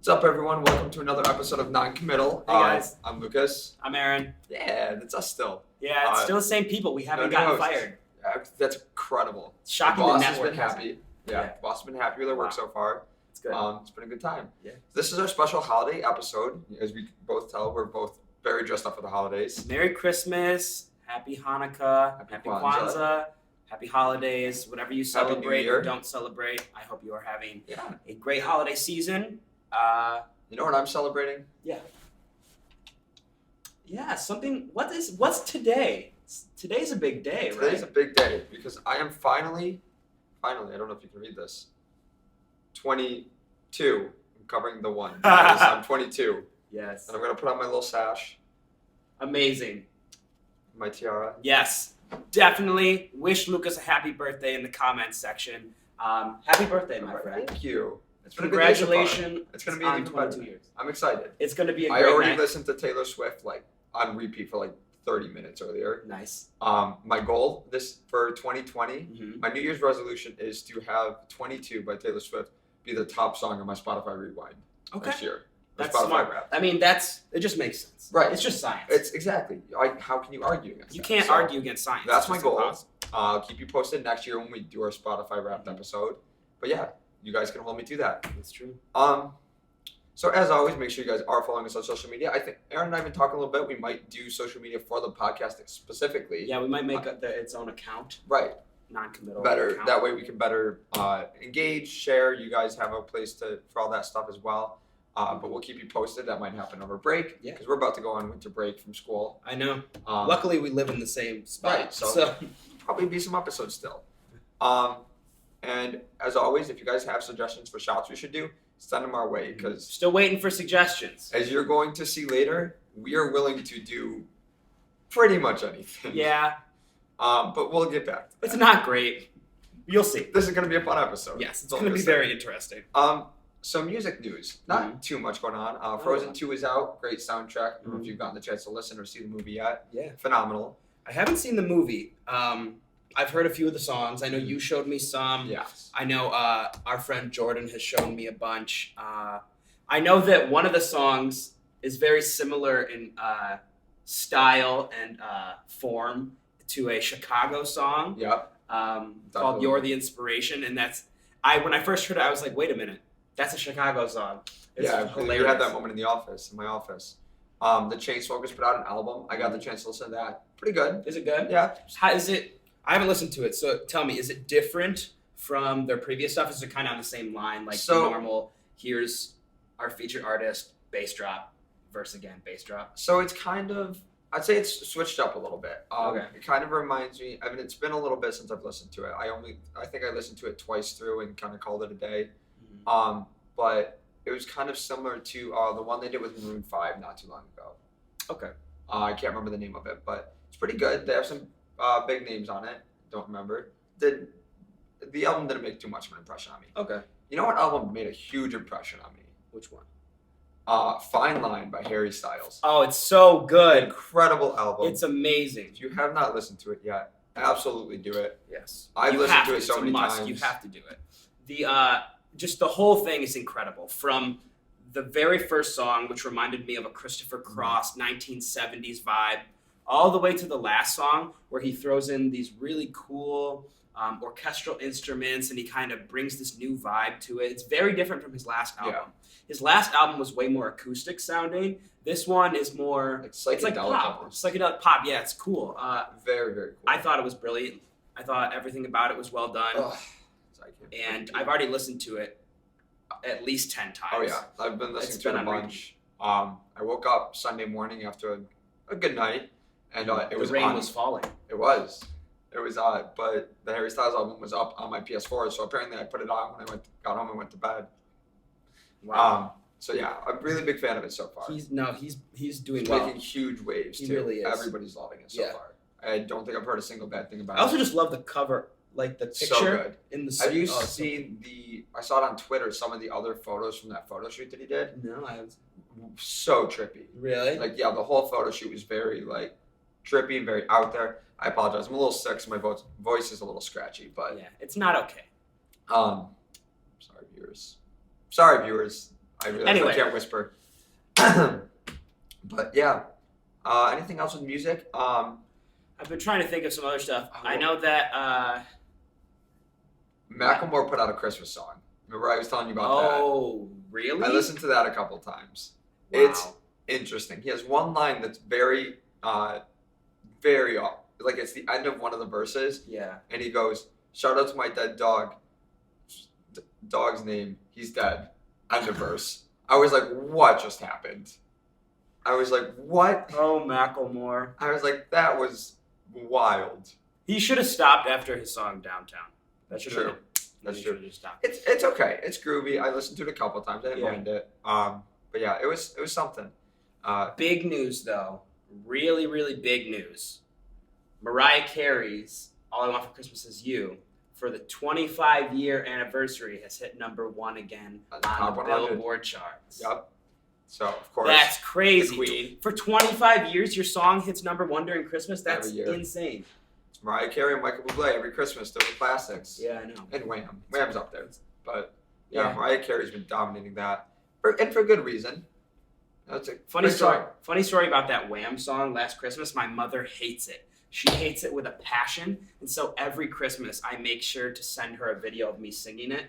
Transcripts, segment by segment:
What's up, everyone? Welcome to another episode of Non-Committal. Hey, guys. I'm Lucas. I'm Aaron. Yeah, that's us still. Yeah, it's still the same people. We haven't gotten fired. That's incredible. Shocking the the boss network. has been happy. Yeah, boss has been happy with their work so far. It's good. It's been a good time. Yeah. This is our special holiday episode. As we both tell, we're both very dressed up for the holidays. Merry Christmas. Happy Hanukkah. Happy Kwanzaa. Happy holidays. Whatever you celebrate Year. or don't celebrate, I hope you are having Yeah. a great holiday season. You know what I'm celebrating? Yeah, something. What's today? Today's a big day, right? Today's a big day because I am finally, I don't know if you can read this, 22. I'm covering the one. I'm 22. Yes. And I'm going to put on my little sash, Amazing. my tiara. Yes. Definitely wish Lucas a happy birthday in the comments section. Happy birthday, my friend. Thank you. It's been a good day so far. Congratulations. It's going to be on even better. 22 years. I'm excited. It's going to be a I great already night. listened to Taylor Swift on repeat for 30 minutes earlier. Nice. My goal for 2020, Mm-hmm. my New Year's resolution is to have 22 by Taylor Swift be the top song on my Spotify Rewind next year. That's Spotify smart. Wrapped. I mean, it just makes sense. Right. It's just science. It's exactly. How can you argue against you that? can't So, argue against science. That's It's my just goal. impossible. I'll keep you posted next year when we do our Spotify Wrapped episode. But yeah, you guys can hold me to that. That's true. So as always, make sure you guys are following us on social media. I think Aaron and I have been talking a little bit. We might do social media for the podcast specifically. Yeah, we might make its own account. Right. Non-committal. Better. account. That way we can better engage, share. You guys have a place for all that stuff as well. But we'll keep you posted. That might happen over break. Yeah. Because we're about to go on winter break from school. I know. Luckily, Luckily, we live in the same spot. Right, so probably be some episodes still. And as always, if you guys have suggestions for shots we should do, send them our way because Still waiting for suggestions. as you're going to see later, we are willing to do pretty much anything. Yeah, But we'll get back to that. it's not great. You'll see. This is going to be a fun episode. Yes, it's That's all going to I'm be gonna very interesting. say. Some music news. Not too much going on. Frozen 2 is out. Great soundtrack. I don't know if you've gotten the chance to listen or see the movie yet. Yeah. Phenomenal. I haven't seen the movie. I've heard a few of the songs. I know you showed me some. Yes. I know our friend Jordan has shown me a bunch. I know that one of the songs is very similar in style and form to a Chicago song Yep. called "You're the Inspiration," and when I first heard it, I was like, "Wait a minute, that's a Chicago song." It's hilarious. We had that moment in my office. The Chainsmokers put out an album. I got the chance to listen to that. Pretty good. Is it good? Yeah. How is it? I haven't listened to it, so tell me, is it different from their previous stuff? Is it kind of on the same line, like the normal? Here's our featured artist, bass drop, verse again, bass drop. So it's kind of, I'd say it's switched up a little bit. Okay. It kind of reminds me. I mean, it's been a little bit since I've listened to it. I think I listened to it twice through and kind of called it a day. But it was kind of similar to the one they did with Maroon 5 not too long ago. Okay. I can't remember the name of it, but it's pretty good. They have some big names on it. Don't remember. The album didn't make too much of an impression on me. Okay. You know what album made a huge impression on me? Which one? Fine Line by Harry Styles. Oh, it's so good. Incredible album. It's amazing. If you have not listened to it yet, absolutely do it. Yes. I've You listened have to it It's so a many must. times. You have to do it. Just the whole thing is incredible. From the very first song, which reminded me of a Christopher Cross 1970s vibe, all the way to the last song where he throws in these really cool orchestral instruments and he kind of brings this new vibe to it. It's very different from his last album. Yeah. His last album was way more acoustic sounding. This one is more, It's it's like psychedelic pop. almost. Psychedelic pop. Yeah, it's cool. Very, very cool. I thought it was brilliant. I thought everything about it was well done. Ugh. And I've already listened to it at least 10 times. Oh yeah, I've been listening to it a on bunch. I woke up Sunday morning after a good night, and it was the rain on. was falling. It was, but the Harry Styles album was up on my PS4, so apparently I put it on when I got home and went to bed. Wow. So yeah, I'm a really big fan of it so far. He's doing He's well. making huge waves He too. really is. Everybody's loving it so Yeah. far. I don't think I've heard a single bad thing about I also it. just love the cover, like the So picture good. in the. Have you oh, seen I saw it on Twitter. Some of the other photos from that photo shoot that he did. No, I haven't. So trippy. Really? Like yeah, the whole photo shoot was very trippy and very out there. I apologize. I'm a little sick, so my voice is a little scratchy, but Yeah, it's not okay. sorry viewers. I realize Anyway. I can't whisper. But yeah. Anything else with music? I've been trying to think of some other stuff. I know that. Macklemore put out a Christmas song. Remember I was telling you about that? Oh, really? I listened to that a couple times. Wow. It's interesting. He has one line that's very off. Like it's the end of one of the verses. Yeah. And he goes, "Shout out to my dead dog. Dog's name. He's dead." End of verse. I was like, what just happened? I was like, what? Oh, Macklemore. I was like, that was wild. He should have stopped after his song Downtown. That should True. have That's he true. should have just stopped. It's okay. It's groovy. I listened to it a couple times. I didn't Yeah. mind it. But yeah, it was something. Big news, though. Really, really big news. Mariah Carey's All I Want for Christmas Is You, for the 25-year anniversary, has hit #1 again On on the the top 100. Billboard charts. Yep. So of course That's the crazy. Queen. For 25 years, your song hits #1 during Christmas? That's Every year. insane. It's Mariah Carey and Michael Bublé every Christmas. They're the classics. Yeah, I know. And Wham. Wham's up there. But yeah, Yeah. Mariah Carey's been dominating that. And for good reason. That's a Funny great story. song. Funny story about that Wham song last Christmas. My mother hates it. She hates it with a passion, and so every Christmas I make sure to send her a video of me singing it.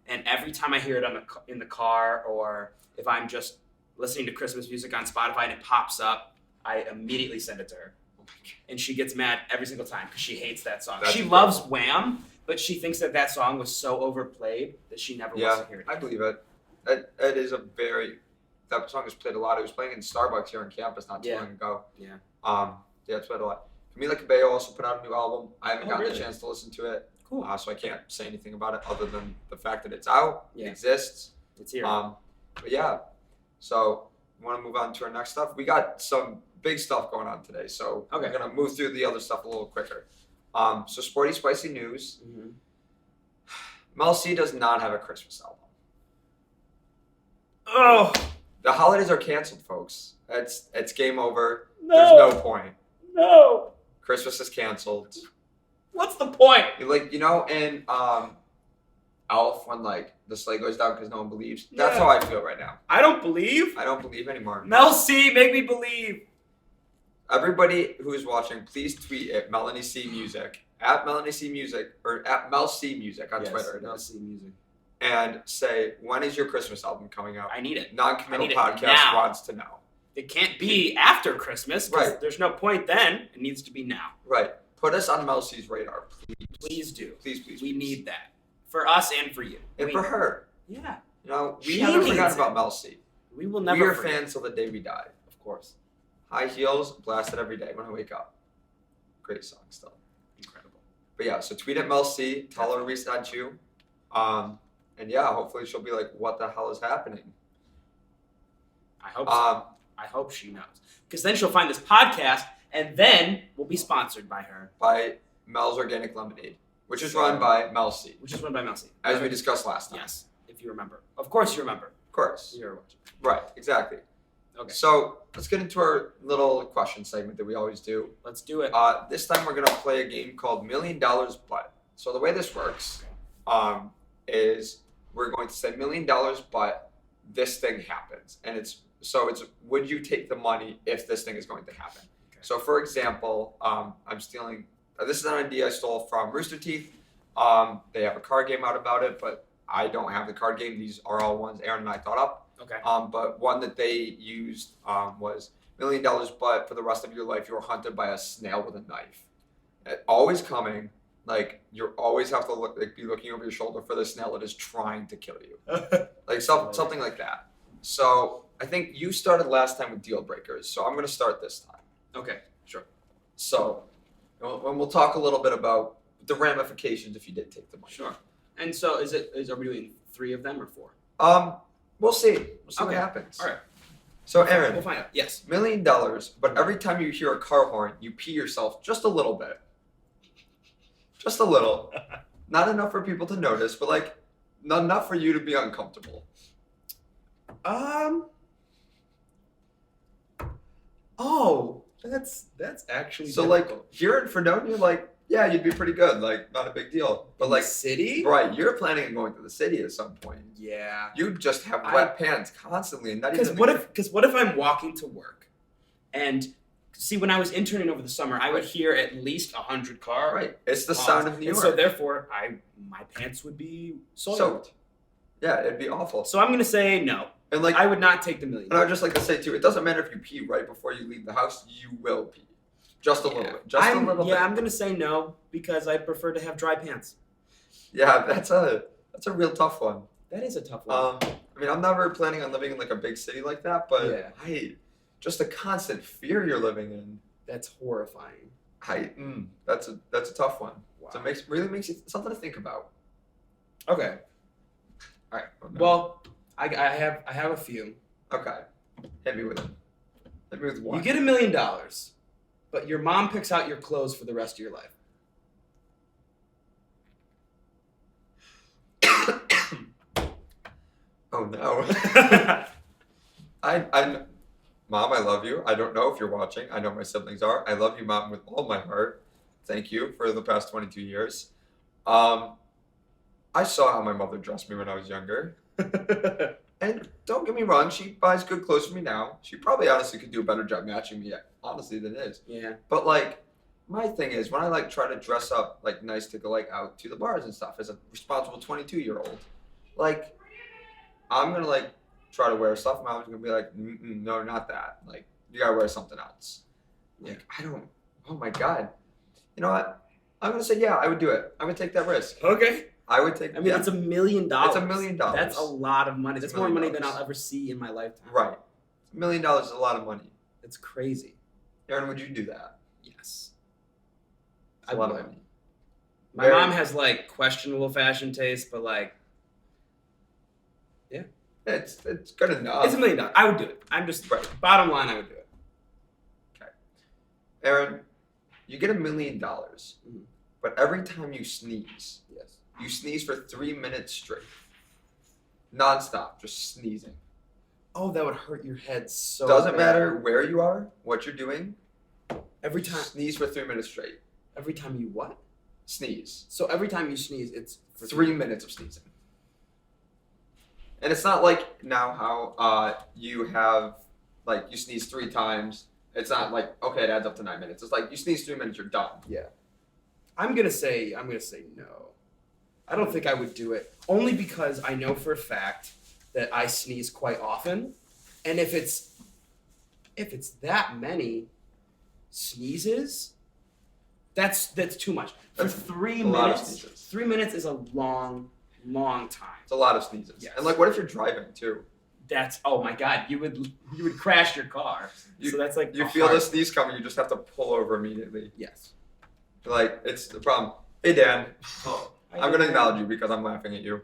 And every time I hear it in the car, or if I'm just listening to Christmas music on Spotify and it pops up, I immediately send it to her. And she gets mad every single time because she hates that song. That's She incredible. loves Wham, but she thinks that song was so overplayed that she never wants Yeah, to hear it. I believe it. It is a very that song is played a lot. It was playing in Starbucks here on campus not too Yeah. long ago. Yeah. Yeah, it's played a lot. Camila Cabello also put out a new album. I haven't Oh, gotten really? a chance to listen to it, Cool. so I can't say anything about it other than the fact that it's out, Yeah. it exists. It's here. But yeah, so we want to move on to our next stuff. We got some big stuff going on today, so Okay. we're gonna move through the other stuff a little quicker. So sporty spicy news. Mhm. Mel C does not have a Christmas album. Oh, The holidays are canceled, folks. It's game over. no. There's no point. No. Christmas is canceled. What's the point? In Elf, when like the sleigh goes down because no one believes. That's Yeah. how I feel right now. I don't believe. I don't believe anymore. Mel C, make me believe. Everybody who is watching, please tweet at Melanie C Music, at Melanie C Music, or at Mel C Music on Twitter. Mel C music. And say, when is your Christmas album coming out? I need it. Non-Committal I need it Podcast now. wants to know. It can't be after Christmas because Right. there's no point then. It needs to be now. Right. Put us on Mel C's radar, please. Please do. Please. We please. need that for us and for you. And for her. Yeah. We She haven't needs forgotten it. about Mel C. We will never. We are forget. fans till the day we die. Of course. High heels, blasted every day when I wake up. Great song still. Incredible. But yeah, so tweet at Mel C, tell her we sent you. And yeah, hopefully she'll be like, what the hell is happening? I hope. So. I hope she knows because then she'll find this podcast and then we'll be sponsored by her, By Mel's Organic Lemonade, which is run by Mel C, which is run by Mel C. as we discussed last time. Yes, if you remember. Of course you remember. Of course. You're watching. Right, exactly. Okay. So let's get into our little question segment that we always do. Let's do it. This time we're going to play a game called $1 Million But. So the way this works is we're going to say $1 million but this thing happens. And it's would you take the money if this thing is going to happen? Okay. So for example, I'm stealing, this is an idea I stole from Rooster Teeth. They have a card game out about it, but I don't have the card game. These are all ones Aaron and I thought up. Okay. But one that they used was $1 million, but for the rest of your life, you're hunted by a snail with a knife. Always coming, like you always have to be looking over your shoulder for the snail that is trying to kill you, something like that. So I think you started last time with deal breakers, so I'm going to start this time. Okay. Sure. So, and we'll talk a little bit about the ramifications if you did take the money. Sure. And so are we doing 3 of them or 4? We'll see. We'll see what Okay. happens. All right. So Aaron, We'll find out. Yes. $1 million, but every time you hear a car horn, you pee yourself just a little bit. Just a little. Not enough for people to notice, but like not enough for you to be uncomfortable. Oh, that's actually So like here in Fredonia, you're like, yeah, you'd be pretty good. Like, not a big deal. But like, city? right, you're planning on going to the city at some point. Yeah. You just have wet pants constantly, and not even. Because what if I'm walking to work, and see, when I was interning over the summer, I would hear at least 100 cars. Right, it's the sound of New York. And so therefore, my pants would be soaked. Yeah, it'd be awful. So I'm gonna say no. And like, I would not take the $1 million. And I would just like to say too, it doesn't matter if you pee right before you leave the house, you will pee. Just a little bit. Just a little bit. Yeah, I'm gonna say no because I prefer to have dry pants. Yeah, that's a real tough one. That is a tough one. I mean, I'm never planning on living in like a big city like that, but Yeah. just the constant fear you're living in. That's horrifying. That's a tough one. Wow. So it really makes it something to think about. Okay. All right. Well, I have a few. Okay. Hit me with it. Hit me with one. You get $1 million, but your mom picks out your clothes for the rest of your life. Oh no. Mom, I love you. I don't know if you're watching. I know my siblings are. I love you, Mom, with all my heart. Thank you for the past 22 years. I saw how my mother dressed me when I was younger. And don't get me wrong, she buys good clothes for me now. She probably honestly could do a better job matching me, honestly, than it is. Yeah. But like, my thing is, when I like try to dress up like nice to go like out to the bars and stuff as a responsible 22-year-old, like, I'm gonna like try to wear stuff. Mom's gonna be like, no, not that. Like, you gotta wear something else. Like, oh my God. You know what? I'm gonna say, yeah, I would do it. I would take that risk. Okay. I would take. I mean, it's $1 million. It's $1 million. That's a lot of money. That's more money than I'll ever see in my lifetime. Right. $1 million is a lot of money. It's crazy. Aaron, would you do that? Yes. It's a lot of money. My mom has like questionable fashion taste, but like, yeah, it's good enough. It's $1 million. I would do it. I'm just bottom line. I would do it. Okay. Aaron, you get $1 million, but every time you sneeze, you sneeze for 3 minutes straight, nonstop, just sneezing. Oh, that would hurt your head so. Doesn't matter where you are, what you're doing. Every time. Sneeze for 3 minutes straight. Every time you what? Sneeze. So every time you sneeze, it's for 3 minutes of sneezing. And it's not like now how you have, like, you sneeze 3 times. It's not like, okay, it adds up to 9 minutes. It's like you sneeze 3 minutes, you're done. Yeah. I'm gonna say no. I don't think I would do it, only because I know for a fact that I sneeze quite often, and if it's that many sneezes, that's too much. For 3 minutes, 3 minutes is a long time. It's a lot of sneezes. Yes. And like, what if you're driving too? That's, oh my God, you would crash your car. So that's like you feel the sneeze coming, you just have to pull over immediately. Yes. Like, it's the problem. Hey Dan. I'm gonna acknowledge you because I'm laughing at you.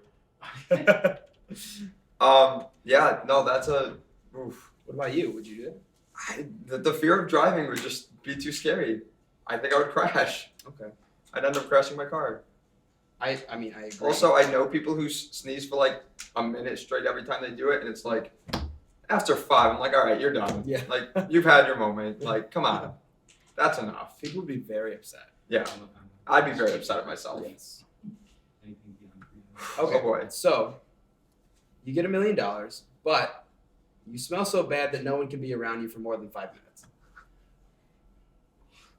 Yeah, no, that's a oof. What about you? Would you do it? The fear of driving would just be too scary. I think I would crash. Okay. I'd end up crashing my car. I mean, I agree. Also, I know people who sneeze for like a minute straight every time they do it, and it's like, after 5, I'm like, all right, you're done. Yeah. Like, you've had your moment. Like, come on. That's enough. People would be very upset. Yeah. I'd be very upset at myself. Yes. Okay. Oh boy. So, you get $1 million, but you smell so bad that no one can be around you for more than 5 minutes.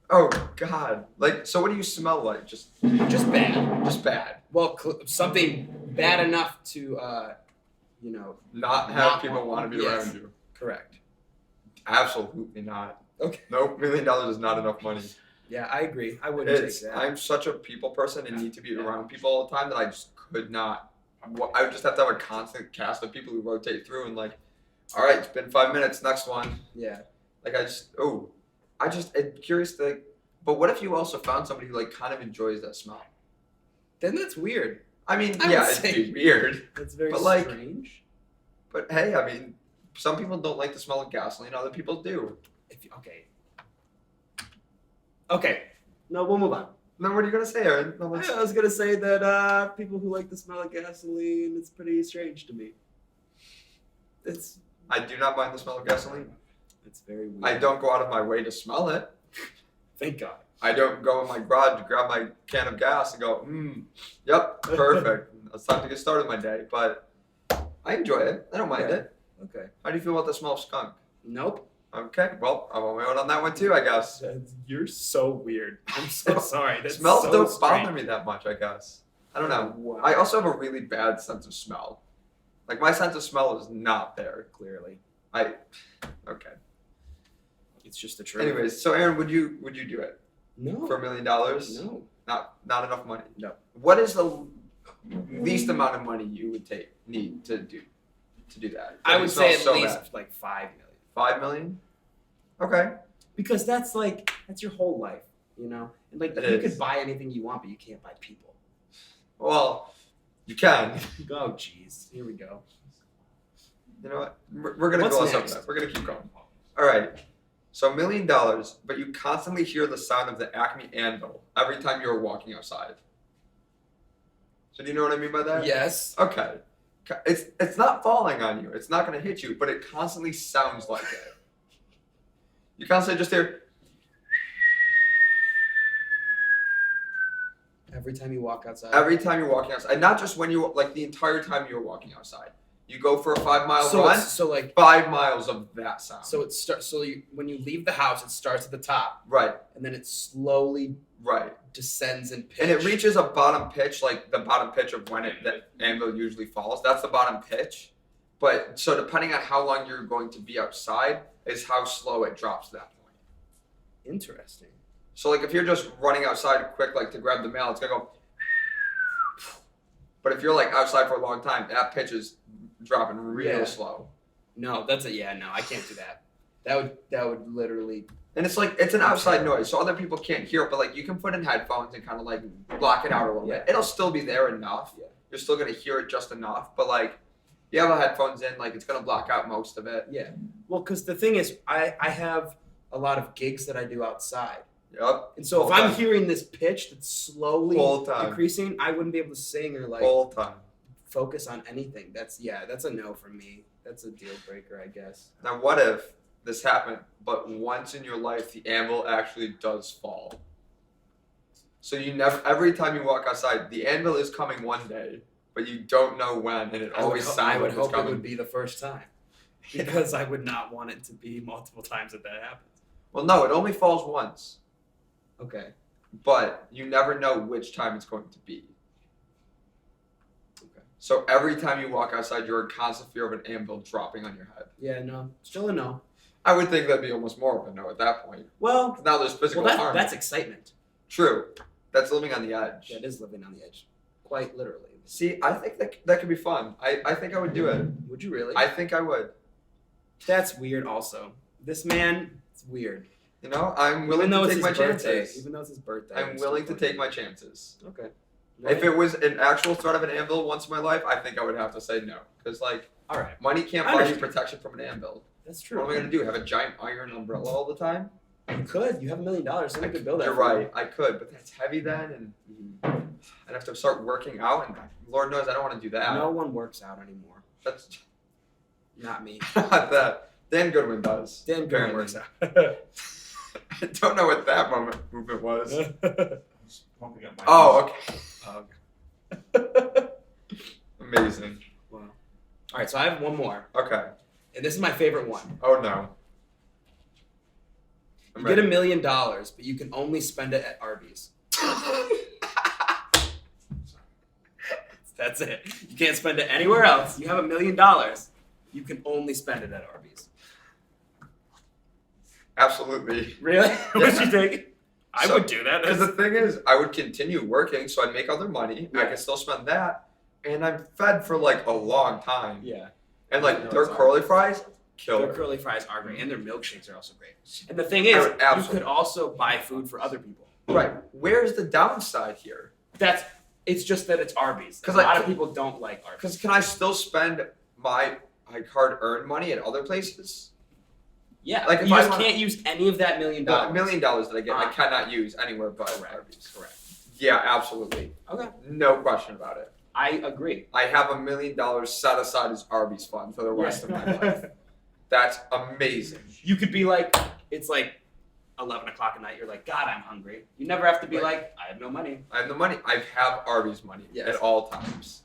Oh God! Like, so what do you smell like? Just bad. Just bad. Well, something bad enough to, not have people want to be around you. Correct. Absolutely not. Okay. Nope. $1 million is not enough money. Yeah, I agree. I wouldn't take that. I'm such a people person and need to be around people all the time that I just could not. I would just have to have a constant cast of people who rotate through and like, all right, it's been 5 minutes, next one. Yeah. Like I'm curious but what if you also found somebody who like kind of enjoys that smell? Then that's weird. I mean, it'd be weird. That's very strange. But hey, I mean, some people don't like the smell of gasoline, other people do. Okay. No, we'll move on. Then what are you going to say, Aaron? I was going to say that people who like the smell of gasoline, it's pretty strange to me. I do not mind the smell of gasoline. It's very weird. I don't go out of my way to smell it. Thank God. I don't go in my garage to grab my can of gas and go, yep, perfect. It's time to get started my day. But I enjoy it. I don't mind it. Okay. How do you feel about the smell of skunk? Nope. Okay, well, I'm on my own on that one too, I guess. You're so weird. I'm so sorry. That's Smells so don't strange. bother me that much, I guess. I don't know. Wow. I also have a really bad sense of smell. Like, my sense of smell is not there. Clearly. Okay. It's just the truth. Anyways, so Aaron, would you do it No. for $1 million? No. Not enough money. No. What is the least amount of money you would need to do that? I would say at so least bad. like 5 million. 5 million? Okay. Because that's your whole life, you know? And like It you is. could buy anything you want, but you can't buy people. Well, you can. Oh jeez. Here we go. You know what? We're gonna What's go on next? something. We're gonna keep going. All right. So $1 million, but you constantly hear the sound of the Acme anvil every time you're walking outside. So do you know what I mean by that? Yes. Okay. It's not falling on you. It's not gonna hit you, but it constantly sounds like it. You constantly just hear. Every time you walk outside. Every time you're walking outside, and not just when you like the entire time you're walking outside. You go for a 5-mile run. So like 5 miles of that sound. so it starts. So when you leave the house, it starts at the top, Right. and then it slowly Right. descends in pitch. And it reaches a bottom pitch, like the bottom pitch of when the anvil usually falls. That's the bottom pitch. But so depending on how long you're going to be outside is how slow it drops to that point. Interesting. So like if you're just running outside quick, like to grab the mail, it's gonna go. But if you're like outside for a long time, that pitch is dropping real Yeah. slow. No, no, I can't do that. That would literally. And it's like it's an outside noise, so other people can't hear it. But like you can put in headphones and kind of like block it out a little bit. It'll still be there enough. Yeah. You're still gonna hear it just enough. But like you have the headphones in, like it's gonna block out most of it. Yeah. Well, because the thing is, I have a lot of gigs that I do outside, Yep. and so if Whole I'm time. hearing this pitch that's slowly Whole time. decreasing, I wouldn't be able to sing or like Whole time. focus on anything. That's a no for me. That's a deal breaker, I guess. Now what if this happened, but once in your life the anvil actually does fall? So you never every time you walk outside, the anvil is coming one day, but you don't know when, and it always sounds I like would it's hope it coming. would be the first time, because I would not want it to be multiple times that happens. Well, no, it only falls once, Okay. but you never know which time it's going to be. Okay. So every time you walk outside, you're in constant fear of an anvil dropping on your head. Yeah. No. Still a no. I would think that'd be almost more of a no at that point. Well. 'Cause now there's physical harm. That's excitement. True. That's living on the edge. Yeah, it is living on the edge, quite literally. See, I think that could be fun. I think I would do it. Would you really? I think I would. That's weird. Also, this man, it's weird. You know, I'm willing Even though to it's take my his birthday, chances. even though it's his birthday, I'm willing to take my chances. Okay. If it was an actual threat of an anvil once in my life, I think I would have to say no. Because, like, All right. money can't I buy you understand. protection from an anvil. That's true. What am I going to do? Have a giant iron umbrella all the time? You could. You have $1 million. Someone could build that. You're for you. right. I could, but that's heavy then, and I'd have to start working out, and Lord knows I don't want to do that. No one works out anymore. That's Not me. not that. Dan Goodwin does. Dan Goodwin apparently. works out. I don't know what that movement was. Just pumping up my Oh, okay. Okay. Amazing. Wow. All right, so I have one more, Okay. and this is my favorite one. Oh no. I'm You get ready. $1 million, but you can only spend it at Arby's. That's it. You can't spend it anywhere else. You have $1 million. You can only spend it at Arby's. Absolutely. Really? Would Yeah. you take it? I So- would do that. Because the thing is, I would continue working, so I'd make other money. I Yeah. could still spend that, and I'm fed for like a long time. Yeah. And I like know their it's curly fries, killer. Their curly fries are great, and their milkshakes are also great. And the thing I is, would you absolutely- could also buy food for other people. Right. Where's the downside here? It's just that it's Arby's. 'Cause A lot I- of people don't like Arby's. Because can I still spend my hard-earned money at other places? Yeah, like, if you I just wanna- can't use any of that $1 million. The $1 million that I get, I Ah. cannot use anywhere but Correct. Arby's. Correct. Yeah, absolutely. Okay. No question about it. I agree. I have $1 million set aside as Arby's fund for the rest of my life. That's amazing. You could be like, it's like 11 o'clock at night, you're like, God, I'm hungry. You never have to be Right. like, I have no money. I have the money. I have Arby's money Yes. at all times.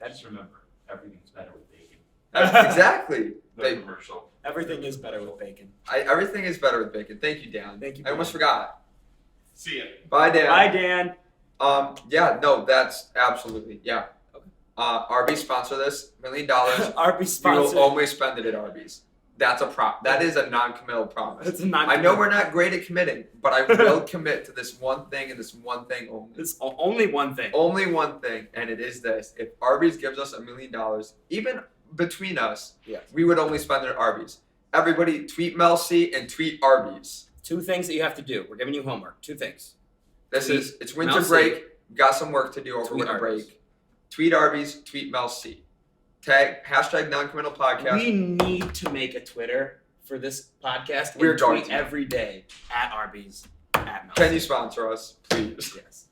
Just remember, everything's better with bacon. Exactly. No They- commercial. Everything is better with bacon. Everything is better with bacon. Thank you, Dan. Thank you. I almost forgot. See ya. Bye, Dan. Bye, Dan. Yeah, no, that's absolutely, yeah. Okay. Arby's sponsor this, $1 million. Arby's We will sponsor. only spend it at Arby's. That's a that is a non-committal promise. It's a non. I know we're not great at committing, but I will commit to this one thing and this one thing only. It's only one thing. Only one thing, and it is this. If Arby's gives us $1 million, even between us, Yes. we would only spend it at Arby's. Everybody tweet Mel C and tweet Arby's. 2 things that you have to do. We're giving you homework. 2 things. It's winter Mel C. break. Got some work to do over Tweet winter Arby's. break. Tweet Arby's, tweet Mel C. Tag #Non-Committal Podcast. We need to make a Twitter for this podcast. We're and going tweet to. every day at Arby's. At Mel. Can you sponsor us, please? Yes.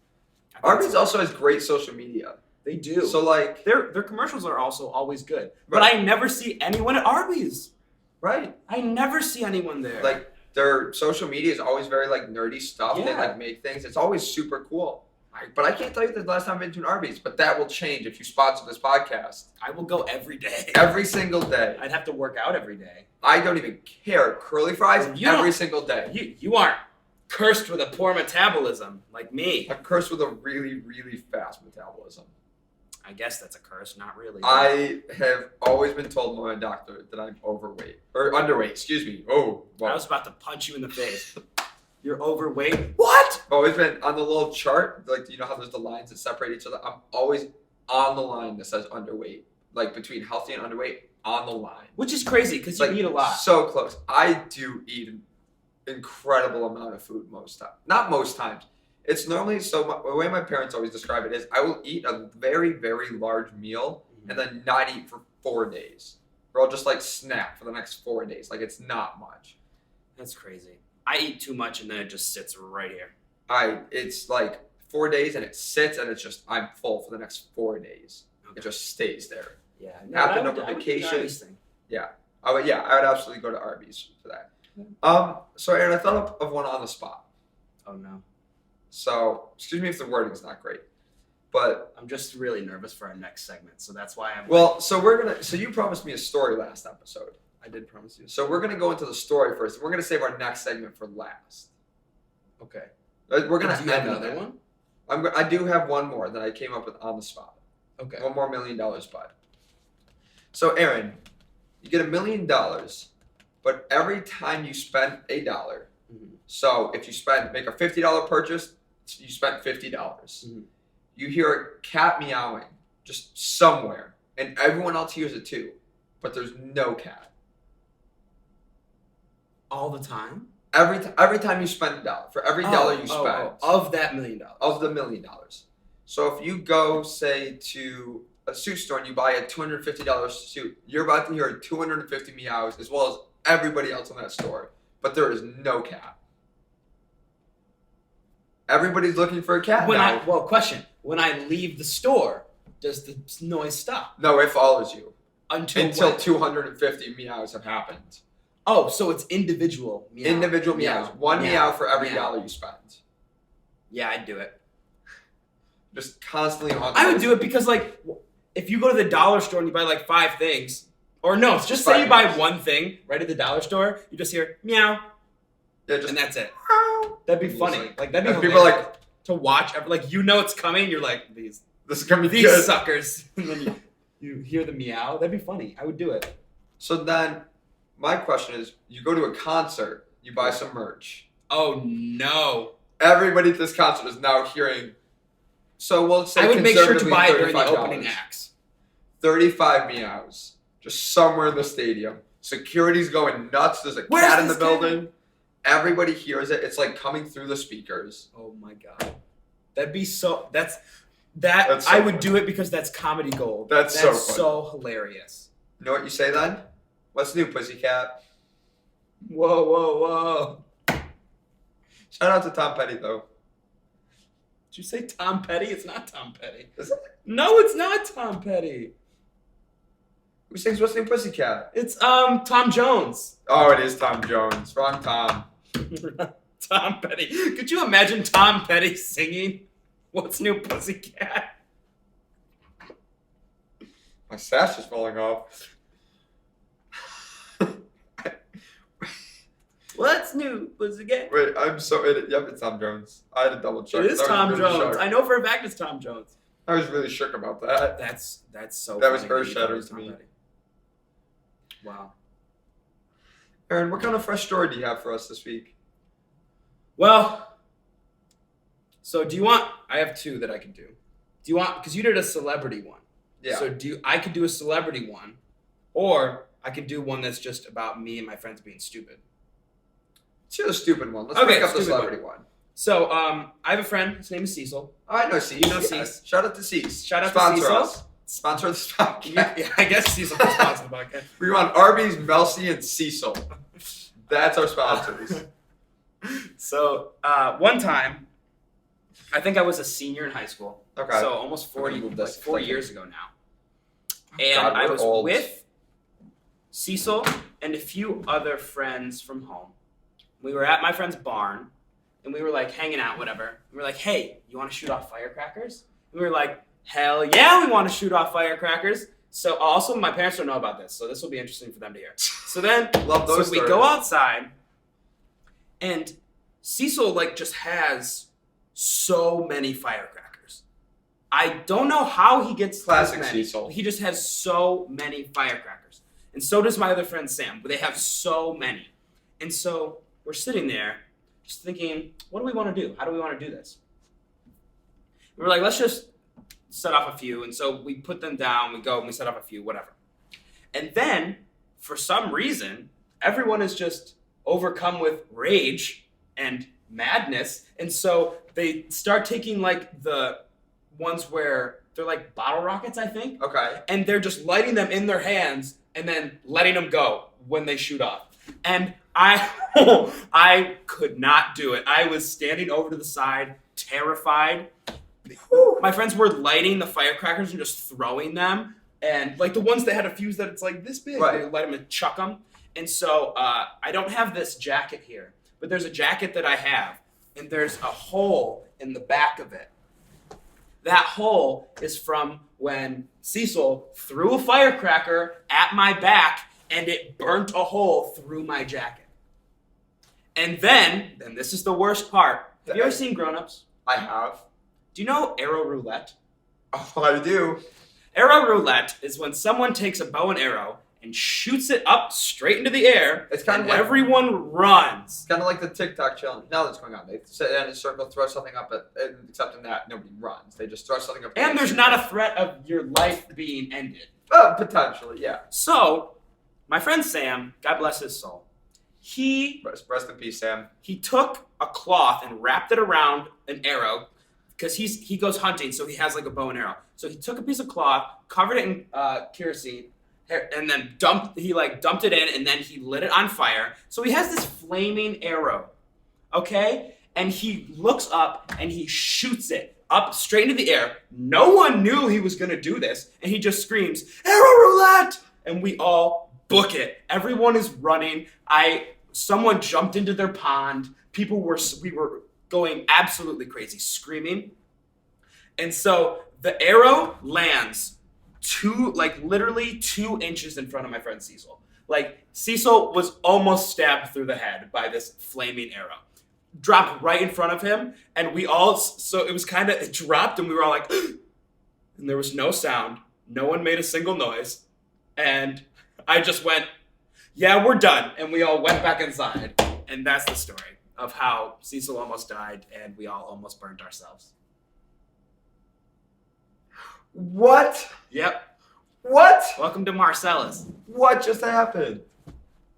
I think Arby's so. also has great social media. They do. So like, their commercials are also always good. But Right. I never see anyone at Arby's. right, I never see anyone there. like their social media is always very like nerdy stuff. They Yeah. like make things. It's always super cool. But I can't tell you the last time I've been to an Arby's. But that will change if you sponsor this podcast I will go every day. every single day. I'd have to work out every day. I don't even care. Curly fries You every don't- single day. You aren't cursed with a poor metabolism like me. I'm cursed with a really, really fast metabolism. I guess that's a curse, not really. I have always been told by my doctor that I'm overweight or underweight. Excuse me. Oh, I well, was about to punch you in the face. You're overweight. What? I've always been on the little chart. Like, you know how there's the lines that separate each other. I'm always on the line that says underweight, like between healthy and underweight. On the line. Which is crazy because you Like, eat a lot. So close. I do eat an incredible amount of food most times. Not most times. It's normally the way my parents always describe it is I will eat a very, very large meal and then not eat for 4 days. Or I'll just like snack for the next 4 days. Like it's not much. That's crazy. I eat too much and then it just sits right here. It's like 4 days and it sits and it's just I'm full for the next 4 days. It just stays there. Yeah. Happened I over would do the vacation. Arby's thing. I would absolutely go to Arby's for that. So Aaron, I thought of one on the spot. Oh no. So excuse me if the wording's not great, but I'm just really nervous for our next segment, so that's why I'm. well, so you promised me a story last episode. I did promise you. So we're gonna go into the story first. And we're gonna save our next segment for last. Okay. We're gonna Do you have end on another that. one? I do have one more that I came up with on the spot. Okay. One more $1 million, bud. So Aaron, you get $1 million, but every time you spend $1, Mhm. so if you make a $50 purchase, you spent $50. Mhm. You hear a cat meowing just somewhere, and everyone else hears it too, but there's no cat. All the time. Every time you spend $1, for every dollar you spend of that $1 million. of the $1 million. So if you go, say, to a suit store and you buy a $250 suit, you're about to hear 250 meows as well as everybody else in that store, but there is no cat. Everybody's looking for a cat now. Question. When I leave the store, does the noise stop? No, it follows you until when? 250 meows have happened. Oh, so it's individual meow. Individual meows. One meow for every meow. dollar you spend. Yeah, I'd do it. Just constantly on. I would do it because, like, if you go to the dollar store and you buy like 5 things, or no, just Just say 5 you buy things. one thing right at the dollar store, you just hear meow, Yeah, just and that's it. That'd be funny. Music. Like that'd be and people are hilarious like, to watch. Like you know it's coming. You're like these "This is gonna be these good." suckers, and then you hear the meow. That'd be funny. I would do it. So then, my question is: you go to a concert, you buy some merch. Oh no! Everybody at this concert is now hearing. So we'll say I would make sure to buy it during the $35. opening acts. 35 meows, just somewhere in the stadium. Security's going nuts. There's a Where's cat in the this cat? building. Everybody hears it. It's like coming through the speakers. Oh my god, that'd be so. That's That's so I would funny. do it because that's comedy gold. That's so funny. so hilarious. You know what you say then? What's new, pussycat? Whoa, whoa, whoa! Shout out to Tom Petty though. Did you say Tom Petty? It's not Tom Petty. Is it? No, it's not Tom Petty. Who sings What's New, Pussycat? It's Tom Jones. Oh, it is Tom Jones. Wrong Tom. Tom Petty. Could you imagine Tom Petty singing What's New Pussycat? My sash is falling off. What's New Pussycat? Wait, yep, it's Tom Jones. I had to double check. It is I was Tom really Jones. shocked. I know for a fact it's Tom Jones. I was really shook about that. That's so That was funny you thought it earth-shattering was to Tom me. Petty. Wow. Aaron, what kind of fresh story do you have for us this week? Well, so do you want? I have two that I can do. Do you want? Because you did a celebrity one. Yeah. So I could do a celebrity one, or I could do one that's just about me and my friends being stupid. Let's do the stupid one. Let's Okay, break up the stupid celebrity one. So I have a friend. His name is Cecil. I know Cease. You know Cease. Shout out to Cease. Shout out Sponsor to Cecil. us. Sponsor this podcast. Yeah, I guess Cecil can sponsor the podcast. We want Arby's, Melcy, and Cecil. That's our sponsors. So one time, I think I was a senior in high school. Okay. So almost 4 years ago now. And God, I we're was old. with Cecil and a few other friends from home. We were at my friend's barn, and we were like hanging out, whatever. We were like, "Hey, you want to shoot off firecrackers?" And we were like, "Hell yeah, we want to shoot off firecrackers." So also, my parents don't know about this, so this will be interesting for them to hear. So then, Love those we stories. go outside, and Cecil just has so many firecrackers. I don't know how he gets Classic this many. Cecil. He just has so many firecrackers. And so does my other friend Sam, but they have so many. And so we're sitting there just thinking, what do we want to do? How do we want to do this? And we're like, let's just set off a few. And so we put them down, we go and we set off a few, whatever. And then, for some reason, everyone is just overcome with rage and madness. And so they start taking the ones where they're like bottle rockets, I think. Okay. And they're just lighting them in their hands and then letting them go when they shoot off. And I could not do it. I was standing over to the side, terrified. My friends were lighting the firecrackers and just throwing them. And the ones that had a fuse that it's this big, Right. they light them and chuck them. And so I don't have this jacket here, but there's a jacket that I have. And there's a hole in the back of it. That hole is from when Cecil threw a firecracker at my back and it burnt a hole through my jacket. And then this is the worst part. Have you ever seen Grown Ups? I have. Do you know arrow roulette? Oh, I do. Arrow roulette is when someone takes a bow and arrow and shoots it up straight into the air. It's kind of and like everyone runs. kind of like the TikTok challenge. Now that's going on. They sit in a circle, throw something up, except in that nobody runs. They just throw something up. And there's not a threat of your life being ended. Potentially, yeah. So, my friend Sam, God bless his soul, he Rest in peace, Sam. took a cloth and wrapped it around an arrow because he goes hunting, so he has a bow and arrow. So he took a piece of cloth, covered it in kerosene, and then dumped it in, and then he lit it on fire. So he has this flaming arrow, okay? And he looks up and he shoots it up straight into the air. No one knew he was going to do this, and he just screams, "Arrow roulette!" And we all book it. Everyone is running. Someone jumped into their pond. We were going absolutely crazy, screaming. And so the arrow lands literally 2 inches in front of my friend Cecil. Cecil was almost stabbed through the head by this flaming arrow. Dropped right in front of him, and so it was it dropped, and we were all like, and there was no sound. No one made a single noise. And I just went, yeah, we're done. And we all went back inside. And that's the story of how Cecil almost died, and we all almost burned ourselves. What? Yep. What? Welcome to Marcellus. What just happened?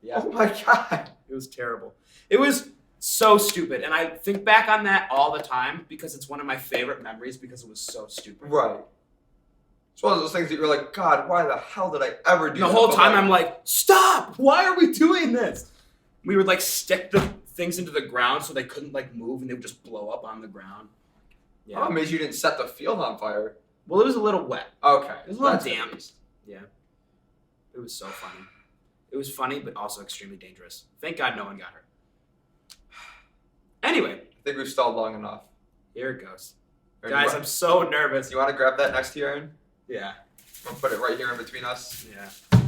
Yeah. Oh my God. It was terrible. It was so stupid. And I think back on that all the time because it's one of my favorite memories because it was so stupid. Right. It's one of those things that you're like, God, why the hell did I ever do The that? whole But, time I'm like, stop! Why are we doing this? We would stick the things into the ground so they couldn't move and they would just blow up on the ground. Yeah. I'm amazed you didn't set the field on fire. Well, it was a little wet. Okay. It was a little That's damp. at least. Yeah. It was so funny. It was funny, but also extremely dangerous. Thank God no one got hurt. Anyway, I think we've stalled long enough. here it goes. Aaron, Guys, I'm so nervous. you want to grab that next to you, Aaron? Yeah. We'll put it right here in between us. Yeah.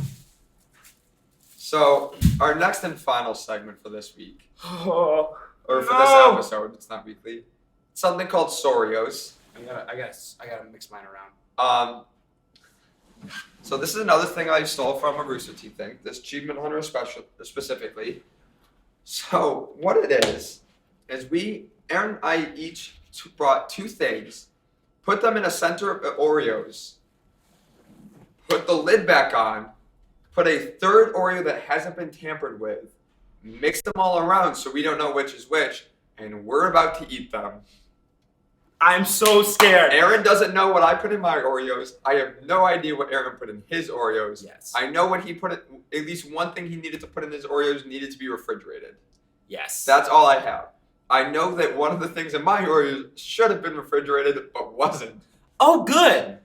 So, our next and final segment for this week, Oh. or for this episode, it's not weekly, something called Sorios. I gotta mix mine around. So this is another thing I stole from a Rooster Teeth thing. This Achievement Hunter specifically. So what it is Aaron and I each brought 2 things, put them in a center of Oreos, put the lid back on, put a third Oreo that hasn't been tampered with, mix them all around so we don't know which is which, and we're about to eat them. I'm so scared. Aaron doesn't know what I put in my Oreos. I have no idea what Aaron put in his Oreos. Yes. I know what he put in, at least one thing he needed to put in his Oreos needed to be refrigerated. Yes. That's all I have. I know that one of the things in my Oreos should have been refrigerated, but wasn't. Oh, good.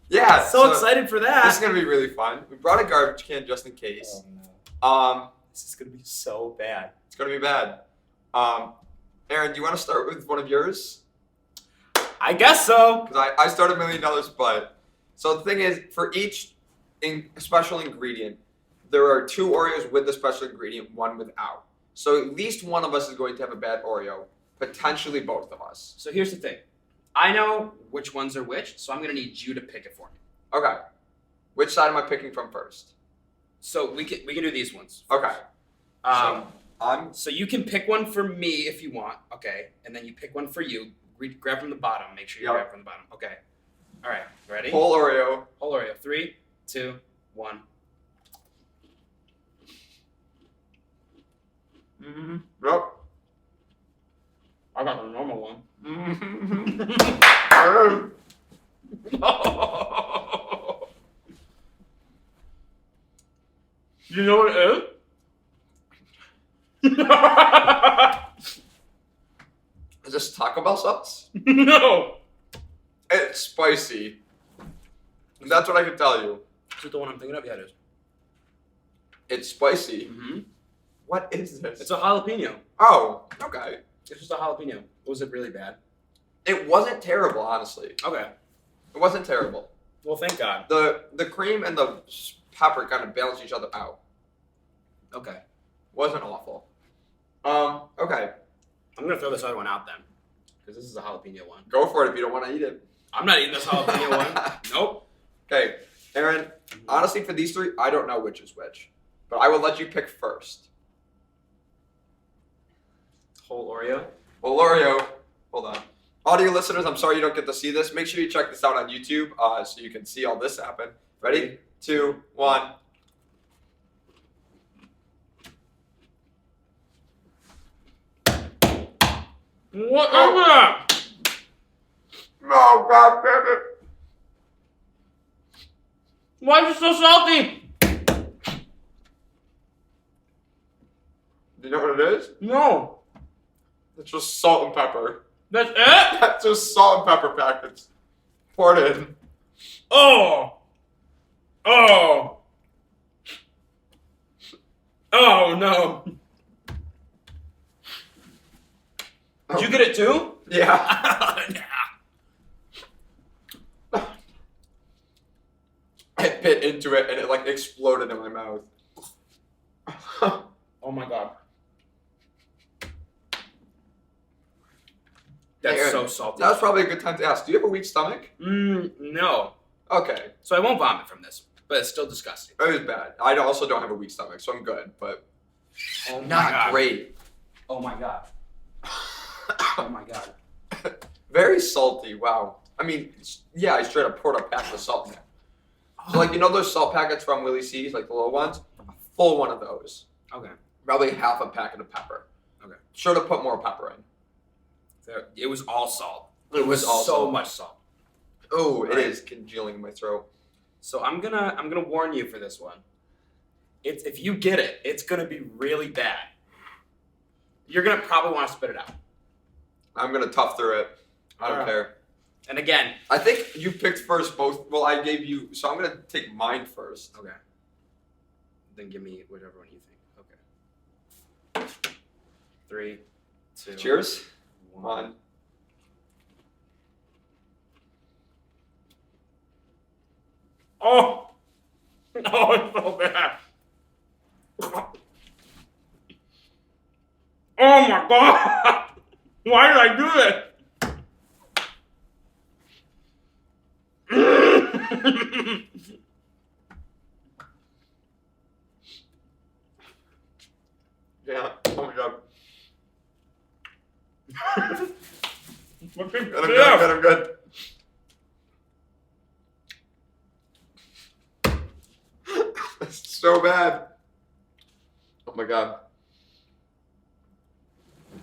Yeah. So excited for that. This is going to be really fun. We brought a garbage can just in case. Oh, no. This is going to be so bad. It's going to be bad. Aaron, do you want to start with one of yours? I guess so. Because I started $1 Million, but so the thing is, for each special ingredient, there are 2 Oreos with the special ingredient, 1 without. So at least one of us is going to have a bad Oreo, potentially both of us. So here's the thing. I know which ones are which, so I'm going to need you to pick it for me. Okay. Which side am I picking from first? So we can do these ones. Okay. So you can pick one for me if you want, okay? And then you pick one for you. Grab from the bottom. Make sure you grab from the bottom. Okay. All right. Ready? Whole Oreo. Whole Oreo. 3, 2, 1. Mm-hmm. Yep. I got the normal one. Mm-hmm. You know what it is? Is this Taco Bell sauce? No. It's spicy. And that's what I can tell you. Is it the one I'm thinking of? Yeah, it is. It's spicy. Mm-hmm. What is this? It's a jalapeno. Oh, okay. It's just a jalapeno. Was it really bad? It wasn't terrible, honestly. Okay. It wasn't terrible. Well, thank God. The cream and the pepper kind of balance each other out. Okay. Wasn't awful. Okay. I'm gonna throw this other one out then, because this is a jalapeno one. Go for it if you don't want to eat it. I'm not eating this jalapeno one. Nope. Okay, Aaron, honestly, for these 3, I don't know which is which. But I will let you pick first. Whole Oreo. Well, Oreo, hold on. Audio listeners, I'm sorry you don't get to see this. Make sure you check this out on YouTube so you can see all this happen. Ready? 2, 1. What is that? No, God damn it. Why is it so salty? Do you know what it is? No. It's just salt and pepper. That's it? That's just salt and pepper packets. Pour it in. Oh. Oh. Oh no. Did you get it too? Yeah. I bit into it and it like exploded in my mouth. Oh my God. That's Aaron, so salty. That was probably a good time to ask. Do you have a weak stomach? No. Okay. So I won't vomit from this, but it's still disgusting. It was bad. I also don't have a weak stomach, so I'm good, but Oh my not God. great. Oh my God. Oh my God. Very salty. Wow. I mean, yeah, I straight up poured a pack of salt in there. So, like, you know those salt packets from Willie C's, like the little ones? A full one of those. Okay. Probably half a packet of pepper. Okay. Should have put more pepper in. It was all salt. It was all so salt. much salt. Oh, Right. it is congealing in my throat. So I'm gonna warn you for this one. If you get it, it's gonna be really bad. You're gonna probably want to spit it out. I'm going to tough through it. I don't Alright. care. And again, I think you picked first both. Well, I gave you, so I'm going to take mine first. okay. Then give me whichever one you think. Okay. 3, 2. Cheers. 1. 1. Oh! Oh, it's so bad. Oh my god! Why did I do it? Yeah. Oh my god. Fucking Good, I'm good. It's so bad. Oh my god.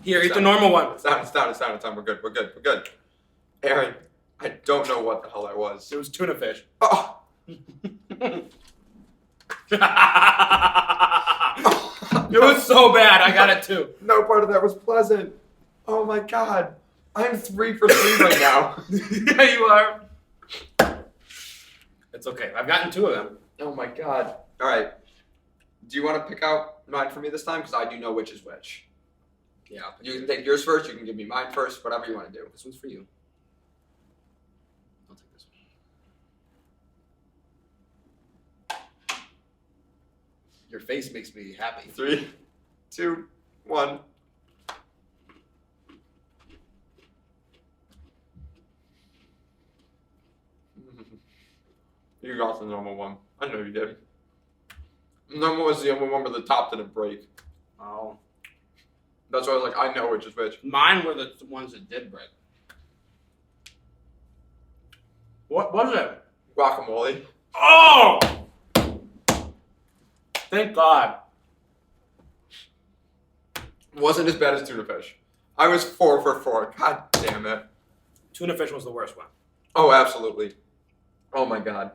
Here, eat the normal one. It's down. We're good. Aaron, I don't know what the hell that was. It was tuna fish. Oh. It was so bad. I got it too. No part of that was pleasant. Oh my god. I'm 3 for 3 right now. Yeah, you are. It's okay. I've gotten 2 of them. Oh my god. Alright. Do you want to pick out mine for me this time? Because I do know which is which. Yeah. You can take yours first, you can give me mine first, whatever you want to do. This one's for you. I'll take this one. Your face makes me happy. 3, 2, 1. You got the normal one. I know you did. Normal was the only one where the top didn't break. Oh. That's why I was like, I know which is which. Mine were the ones that did break. What was it? Guacamole. Oh! Thank God. Wasn't as bad as tuna fish. I was 4 for 4. God damn it. Tuna fish was the worst one. Oh, absolutely. Oh my god.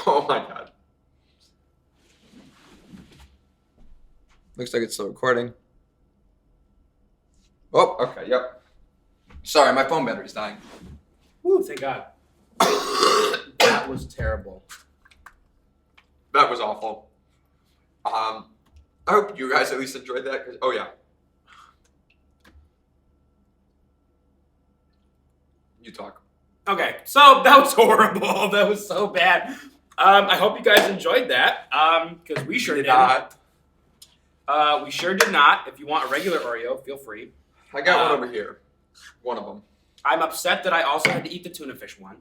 Oh my god. Looks like it's still recording. Oh, okay, yep. Sorry, my phone battery's dying. Woo, thank God. That was terrible. That was awful. I hope you guys at least enjoyed that. Oh yeah. You talk. Okay, so that was horrible. That was so bad. I hope you guys enjoyed that. Because we sure did not. We sure did not. If you want a regular Oreo, feel free. I got one over here. One of them. I'm upset that I also had to eat the tuna fish one.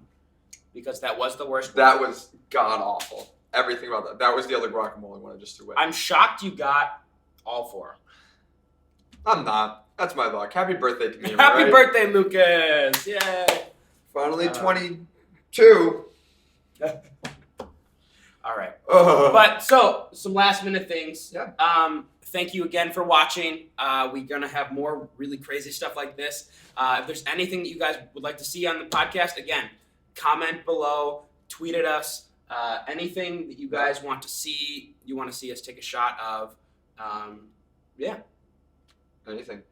Because that was the worst one. That was god awful. Everything about that. That was the other guacamole one I just threw away. I'm shocked you got all 4. I'm not. That's my luck. Happy birthday to me. am I Happy right? birthday, Lucas! Yay! Finally 22. All right. Ugh. But so some last minute things. Yeah. Thank you again for watching. We're gonna have more really crazy stuff like this. If there's anything that you guys would like to see on the podcast, again, comment below, tweet at us. Anything that you guys want to see, us take a shot of. Yeah. Anything.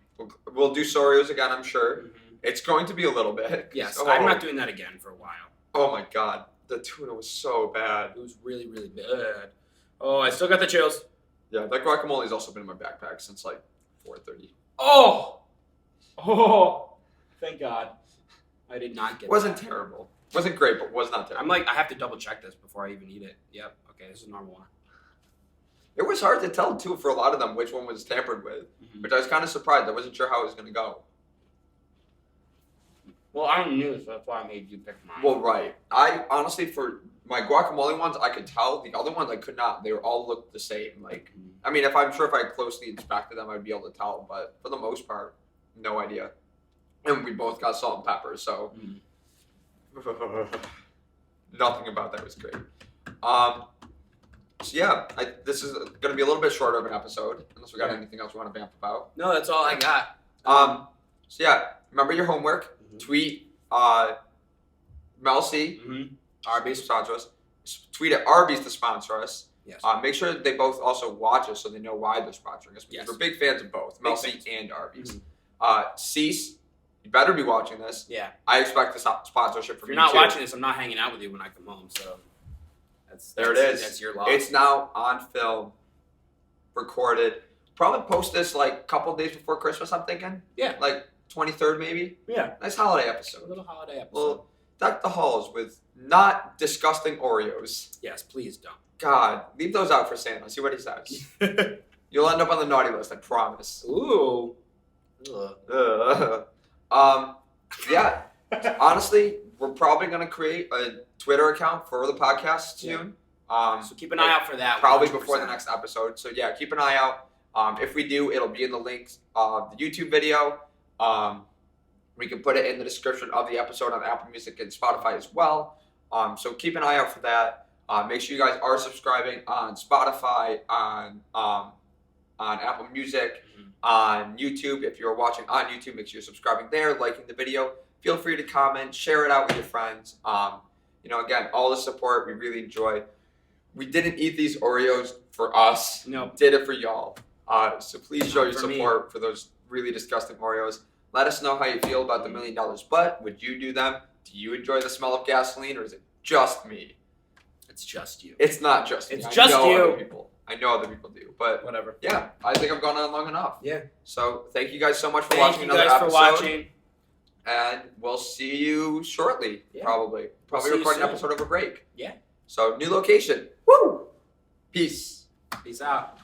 We'll do Sorios again, I'm sure. Mm-hmm. It's going to be a little bit. Yes, Oh. I'm not doing that again for a while. Oh my god. The tuna was so bad. It was really, really bad. Oh, I still got the chills. Yeah, that guacamole's also been in my backpack since like 4:30. Oh! Thank God. I did not get Wasn't that. terrible. Wasn't great, but was not terrible. I'm like, I have to double check this before I even eat it. Yep. Okay, this is a normal one. It was hard to tell too for a lot of them which one was tampered with, Mm-hmm. which I was kind of surprised. I wasn't sure how it was going to go. Well, I'm new, so that's why I made you pick mine. Well, right. I honestly, for my guacamole ones, I could tell. The other ones, I could not. They all looked the same. Like, I mean, if I closely inspected them, I'd be able to tell. But for the most part, no idea. And we both got salt and pepper, so nothing about that was great. So yeah, this is going to be a little bit shorter of an episode, unless we got anything else we want to vamp about. No, that's all I got. So yeah, remember your homework. Tweet Mel C. Arby's to sponsor us. Tweet at Arby's to sponsor us. Yes. Make sure that they both also watch us so they know why they're sponsoring us. Because Yes. we're big fans of both, Mel C fans. and Arby's. Cease, you better be watching this. Yeah. I expect the sponsorship If from you're you not too. watching this, I'm not hanging out with you when I come home. So There it is. That's your loss. It's now on film, recorded. probably post this like a couple days before Christmas, I'm thinking. Yeah. Like 23rd maybe. Yeah. Nice holiday A episode. little holiday episode. We'll deck the halls with not disgusting Oreos. Yes, please don't. God, leave those out for Santa. See what he says. You'll end up on the naughty list, I promise. Ooh. Yeah. Honestly, we're probably gonna create a Twitter account for the podcast soon. So keep an eye out for that. Probably 100%. before the next episode. So yeah, keep an eye out. If we do, it'll be in the links of the YouTube video. We can put it in the description of the episode on Apple Music and Spotify as well. So keep an eye out for that. Make sure you guys are subscribing on Spotify, on Apple Music, on YouTube. If you're watching on YouTube, make sure you're subscribing there, liking the video. Feel free to comment, share it out with your friends. Again, all the support we really enjoy. We didn't eat these Oreos for us. Nope. Did it for y'all. So please show your For me. support for those really disgusting Oreos. Let us know how you feel about the $1 million butt. Would you do them? Do you enjoy the smell of gasoline, or is it just me? It's just you. It's not just me. It's just I know you. Other people. I know other people do, but Whatever. yeah, I think I've gone on long enough. Yeah. So thank you guys so much for Thank watching you another guys for episode. watching. And we'll see you shortly, Yeah. probably. Probably see you record an soon. episode over break. Yeah. So new location. Woo! Peace. Peace out.